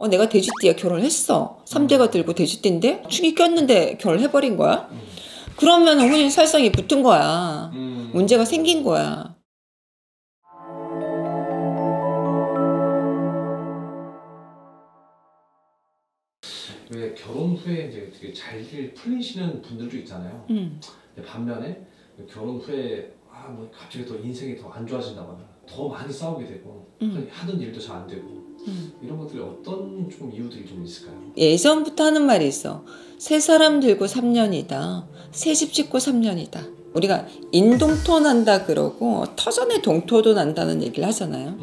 내가 돼지띠야, 결혼했어. 3대가 들고 돼지띠인데 축이 꼈는데 결혼해버린 거야? 그러면 혼인 살성이 붙은 거야. 문제가 생긴 거야. 왜 결혼 후에 이제 되게 잘 풀리시는 분들도 있잖아요. 근데 반면에 결혼 후에 뭐 갑자기 더 인생이 더 안 좋아진다거나 더 많이 싸우게 되고 하던 일도 잘 안 되고 이런 것들이 어떤 좀 이유들이 좀 있을까요? 예전부터 하는 말이 있어. 새 사람 들고 3년이다. 새 집 짓고 3년이다. 우리가 인동토 난다 그러고 터전에 동토도 난다는 얘기를 하잖아요.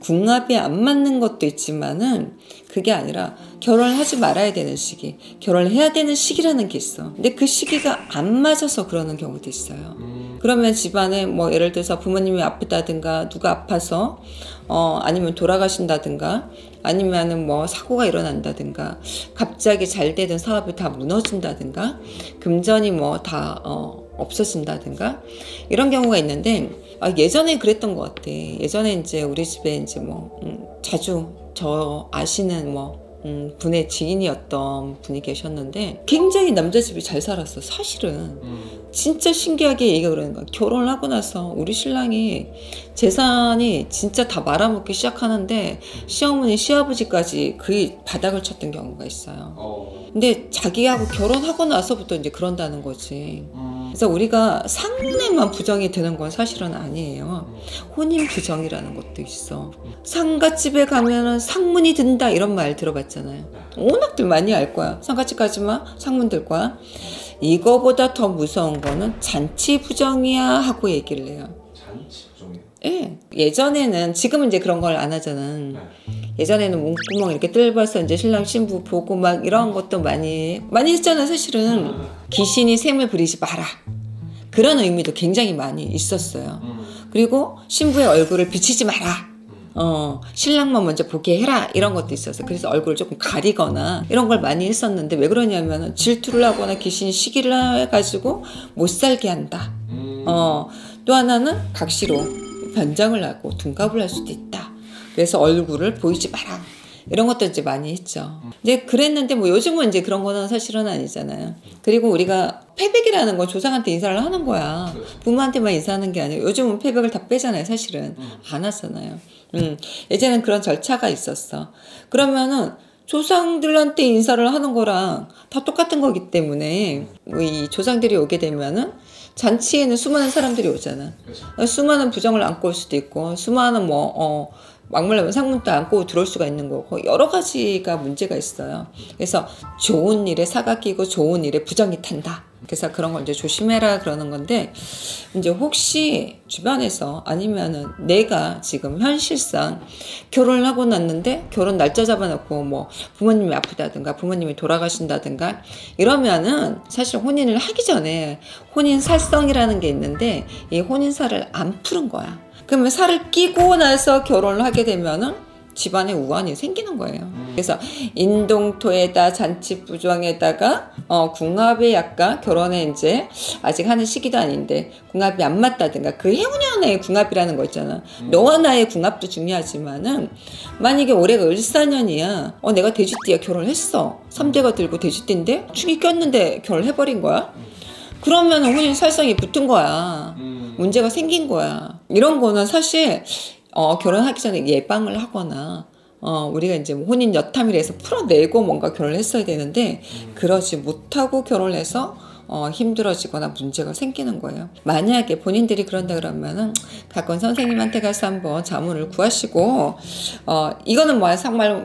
궁합이 안 맞는 것도 있지만은 그게 아니라 결혼을 하지 말아야 되는 시기, 결혼을 해야 되는 시기라는 게 있어. 근데 그 시기가 안 맞아서 그러는 경우도 있어요. 그러면 집안에 뭐 예를 들어서 부모님이 아프다든가 누가 아파서 아니면 돌아가신다든가 아니면은 뭐 사고가 일어난다든가 갑자기 잘 되던 사업이 다 무너진다든가 금전이 뭐 다 없어진다든가 이런 경우가 있는데 예전에 그랬던 것 같아. 예전에 이제 우리 집에 이제 뭐 자주 저 아시는 분의 지인이었던 분이 계셨는데 굉장히 남자 집이 잘 살았어. 사실은 진짜 신기하게 얘기가 그러는 거야. 결혼을 하고 나서 우리 신랑이 재산이 진짜 다 말아먹기 시작하는데 시어머니 시아버지까지 그 바닥을 쳤던 경우가 있어요. 근데 자기하고 결혼하고 나서부터 이제 그런다는 거지. 그래서 우리가 상문에만 부정이 되는 건 사실은 아니에요. 혼인 부정이라는 것도 있어. 상갓집에 가면은 상문이 든다 이런 말 들어봤잖아요. 워낙들 많이 알 거야. 상갓집 가지마, 상문 들 거야. 이거보다 더 무서운 거는 잔치 부정이야 하고 얘기를 해요. 잔치 부정이요? 예. 예전에는, 지금은 이제 그런 걸 안 하잖아. 예전에는 문구멍 이렇게 뜰봐서 이제 신랑 신부 보고 막 이런 것도 많이 했잖아, 사실은. 귀신이 샘을 부리지 마라. 그런 의미도 굉장히 많이 있었어요. 그리고 신부의 얼굴을 비치지 마라. 신랑만 먼저 보게 해라. 이런 것도 있었어요. 그래서 얼굴을 조금 가리거나 이런 걸 많이 했었는데 왜 그러냐면 질투를 하거나 귀신이 시기를 해가지고 못 살게 한다. 또 하나는 각시로 변장을 하고 둔갑을 할 수도 있다. 그래서 얼굴을 보이지 마라. 이런 것도 이제 많이 했죠. 이제 그랬는데 뭐 요즘은 이제 그런 거는 사실은 아니잖아요. 그리고 우리가 패백이라는 건 조상한테 인사를 하는 거야. 부모한테만 인사하는 게 아니에요. 요즘은 패백을 다 빼잖아요. 사실은 안 하잖아요. 예전에는 그런 절차가 있었어. 그러면은 조상들한테 인사를 하는 거랑 다 똑같은 거기 때문에 이 조상들이 오게 되면은 잔치에는 수많은 사람들이 오잖아. 수많은 부정을 안고 올 수도 있고 수많은 막말하면 상문도 안고 들어올 수가 있는 거고 여러 가지가 문제가 있어요. 그래서 좋은 일에 사가 끼고 좋은 일에 부정이 탄다. 그래서 그런 걸 이제 조심해라 그러는 건데 이제 혹시 주변에서 아니면은 내가 지금 현실상 결혼을 하고 났는데 결혼 날짜 잡아놓고 뭐 부모님이 아프다든가 부모님이 돌아가신다든가 이러면은 사실 혼인을 하기 전에 혼인살성이라는 게 있는데 이 혼인살을 안 푸는 거야. 그러면 살을 끼고 나서 결혼을 하게 되면은 집안에 우환이 생기는 거예요. 그래서 인동토에다 잔치 부정에다가 궁합이 약간 결혼에 이제 아직 하는 시기도 아닌데 궁합이 안 맞다든가 그 해운년의 궁합이라는 거 있잖아. 너와 나의 궁합도 중요하지만은 만약에 올해가 을사년이야. 내가 돼지띠야, 결혼했어. 3대가 들고 돼지띠인데 축이 꼈는데 결혼해버린 거야. 그러면 혼인 살성이 붙은 거야. 문제가 생긴 거야. 이런 거는 사실 결혼하기 전에 예방을 하거나 우리가 이제 혼인 여탐이라서 풀어내고 뭔가 결혼을 했어야 되는데 그러지 못하고 결혼을 해서 힘들어지거나 문제가 생기는 거예요. 만약에 본인들이 그런다 그러면은 가까운 선생님한테 가서 한번 자문을 구하시고 이거는 뭐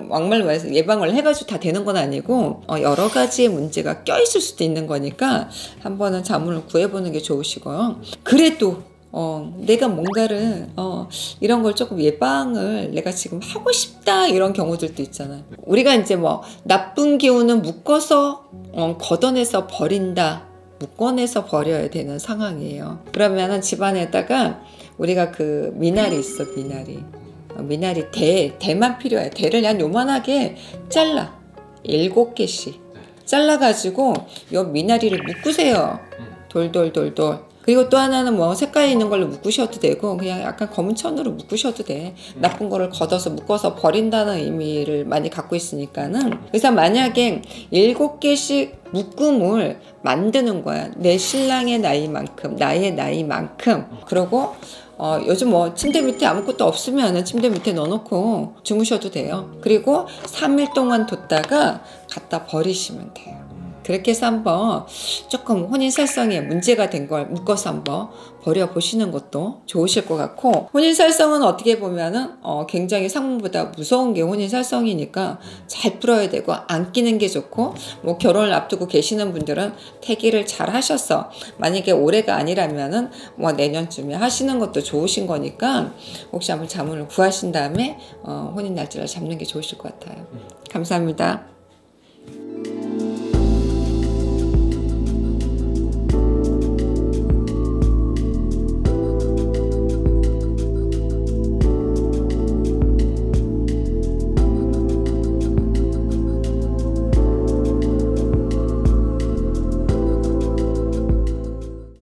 막말로 말해서 예방을 해가지고 다 되는 건 아니고 여러 가지의 문제가 껴있을 수도 있는 거니까 한번은 자문을 구해보는 게 좋으시고요. 그래도 내가 뭔가를 이런 걸 조금 예방을 내가 지금 하고 싶다 이런 경우들도 있잖아요. 우리가 이제 뭐 나쁜 기운은 묶어서 걷어내서 버린다. 묶어내서 버려야 되는 상황이에요. 그러면은 집안에다가 우리가 그 미나리 있어. 미나리 대만 필요해. 대를 한 요만하게 잘라 7개씩 잘라가지고 요 미나리를 묶으세요. 돌돌돌돌. 그리고 또 하나는 뭐 색깔 있는 걸로 묶으셔도 되고 그냥 약간 검은 천으로 묶으셔도 돼. 나쁜 거를 걷어서 묶어서 버린다는 의미를 많이 갖고 있으니까는. 그래서 만약에 7개씩 묶음을 만드는 거야. 내 신랑의 나이만큼, 나의 나이만큼. 그리고 요즘 뭐 침대 밑에 아무것도 없으면 침대 밑에 넣어놓고 주무셔도 돼요. 그리고 3일 동안 뒀다가 갖다 버리시면 돼요. 그렇게 해서 한번 조금 혼인살성에 문제가 된 걸 묶어서 한번 버려보시는 것도 좋으실 것 같고, 혼인살성은 어떻게 보면은 굉장히 상문보다 무서운 게 혼인살성이니까 잘 풀어야 되고 안 끼는 게 좋고, 뭐 결혼을 앞두고 계시는 분들은 태기를 잘 하셔서 만약에 올해가 아니라면은 뭐 내년쯤에 하시는 것도 좋으신 거니까 혹시 한번 자문을 구하신 다음에 혼인 날짜를 잡는 게 좋으실 것 같아요. 감사합니다.